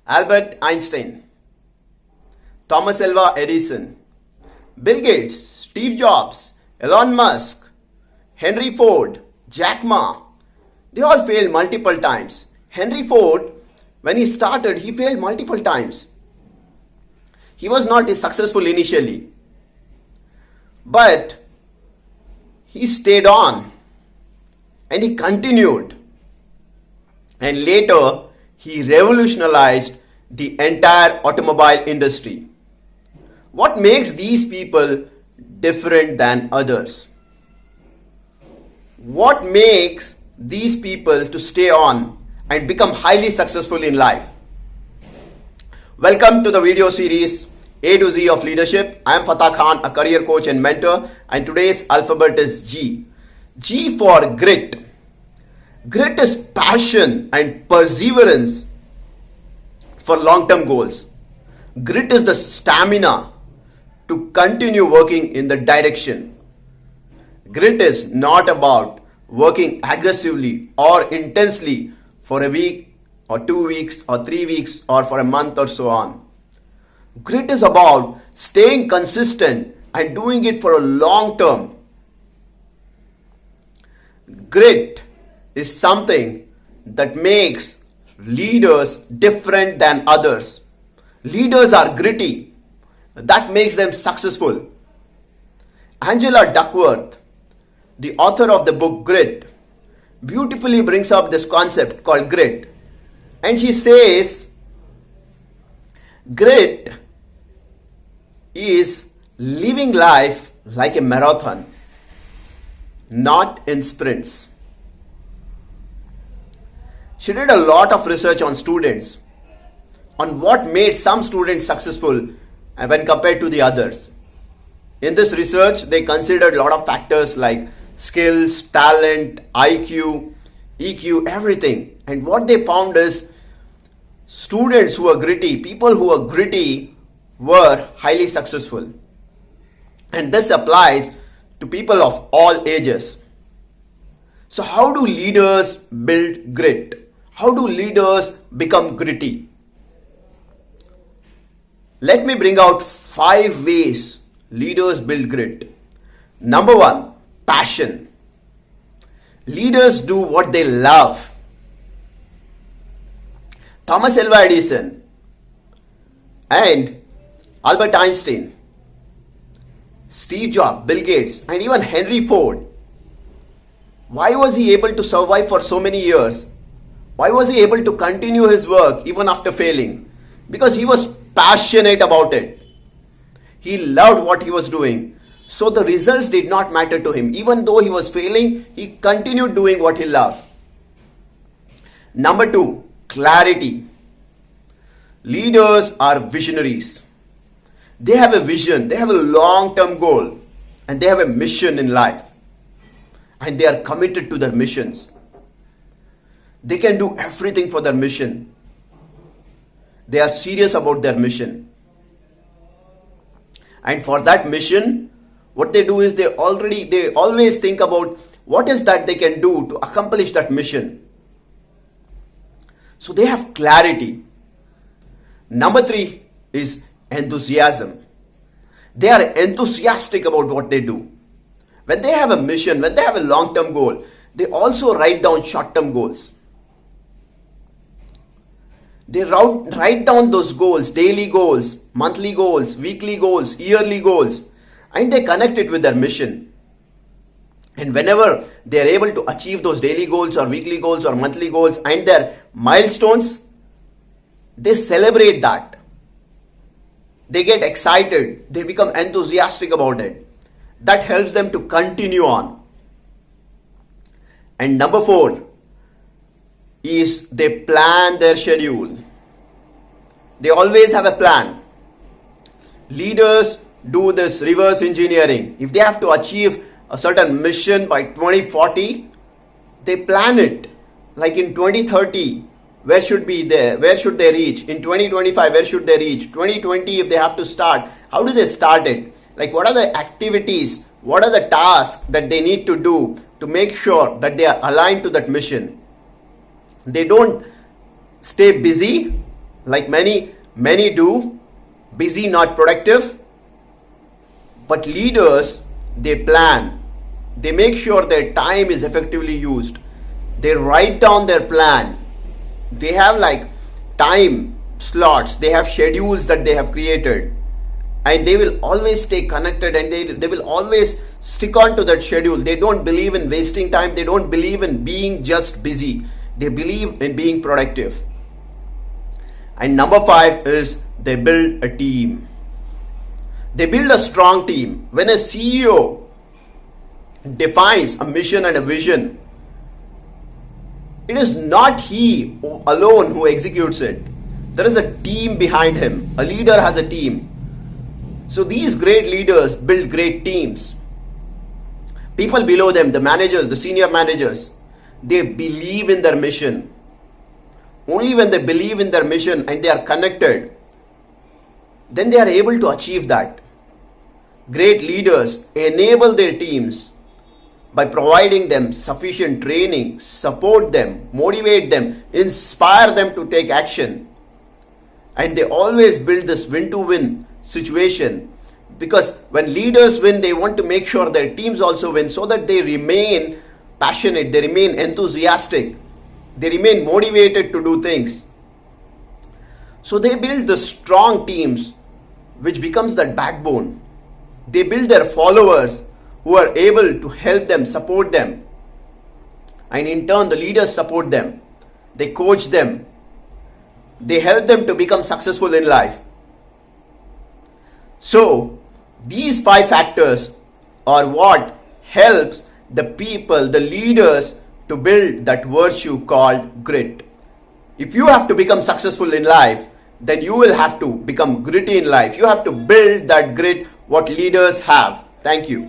Albert Einstein, Thomas Alva Edison, Bill Gates, Steve Jobs, Elon Musk, Henry Ford, Jack Ma, they all failed multiple times. Henry Ford, when he started, he failed multiple times. He was not successful initially, but he stayed on and he continued. And later, he revolutionized the entire automobile industry. What makes these people different than others? What makes these people to stay on and become highly successful in life? Welcome to the video series A to Z of Leadership. I am Fatha Khan, a career coach and mentor, and today's alphabet is G. G for grit. Grit is passion and perseverance for long-term goals. Grit is the stamina to continue working in the direction. Grit is not about working aggressively or intensely for a week or 2 weeks or 3 weeks or for a month or so on. Grit is about staying consistent and doing it for a long term. Grit is something that makes leaders different than others. Leaders are gritty. That makes them successful. Angela Duckworth, the author of the book Grit, beautifully brings up this concept called grit. And she says, grit is living life like a marathon, not in sprints. She did a lot of research on students, on what made some students successful when compared to the others. In this research, they considered a lot of factors like skills, talent, IQ, EQ, everything. And what they found is students who are gritty, people who are gritty were highly successful. And this applies to people of all ages. So how do leaders build grit? How do leaders become gritty? Let me bring out 5 ways leaders build grit. Number 1, passion. Leaders do what they love. Thomas Alva Edison and Albert Einstein, Steve Jobs, Bill Gates, and even Henry Ford. Why was he able to survive for so many years? Why was he able to continue his work even after failing? Because he was passionate about it. He loved what he was doing. So the results did not matter to him. Even though he was failing, he continued doing what he loved. Number 2, clarity. Leaders are visionaries. They have a vision, they have a long-term goal, and they have a mission in life. And they are committed to their missions. They can do everything for their mission. They are serious about their mission. And for that mission, what they do is they always think about what is that they can do to accomplish that mission. So they have clarity. Number 3 is enthusiasm. They are enthusiastic about what they do. When they have a mission, when they have a long-term goal, they also write down short-term goals. They write down those goals, daily goals, monthly goals, weekly goals, yearly goals, and they connect it with their mission. And whenever they are able to achieve those daily goals or weekly goals or monthly goals and their milestones, they celebrate that. They get excited. They become enthusiastic about it. That helps them to continue on. And number 4 is they plan their schedule. They always have a plan. Leaders do this reverse engineering. If they have to achieve a certain mission by 2040, they plan it. Like in 2030, where should they reach? In 2025, where should they reach? 2020, if they have to start, how do they start it? Like what are the activities, what are the tasks that they need to do to make sure that they are aligned to that mission? They don't stay busy like many do, busy, not productive. But leaders, they plan. They make sure their time is effectively used. They write down their plan. They have like time slots. They have schedules that they have created. And they will always stay connected, and they will always stick on to that schedule. They don't believe in wasting time. They don't believe in being just busy. They believe in being productive. And number 5 is they build a team. They build a strong team. When a CEO defines a mission and a vision, it is not he alone who executes it. There is a team behind him. A leader has a team. So these great leaders build great teams. People below them, the managers, the senior managers, they believe in their mission. Only when they believe in their mission and they are connected, then they are able to achieve that. Great leaders enable their teams by providing them sufficient training, support them, motivate them, inspire them to take action. And they always build this win-to-win situation, because when leaders win, they want to make sure their teams also win, so that they remain passionate, they remain enthusiastic, they remain motivated to do things. So they build the strong teams, which becomes that backbone. They build their followers who are able to help them, support them. And in turn, the leaders support them. They coach them. They help them to become successful in life. So, these 5 factors are what helps the people, the leaders, to build that virtue called grit. If you have to become successful in life, then you will have to become gritty in life. You have to build that grit what leaders have. Thank you.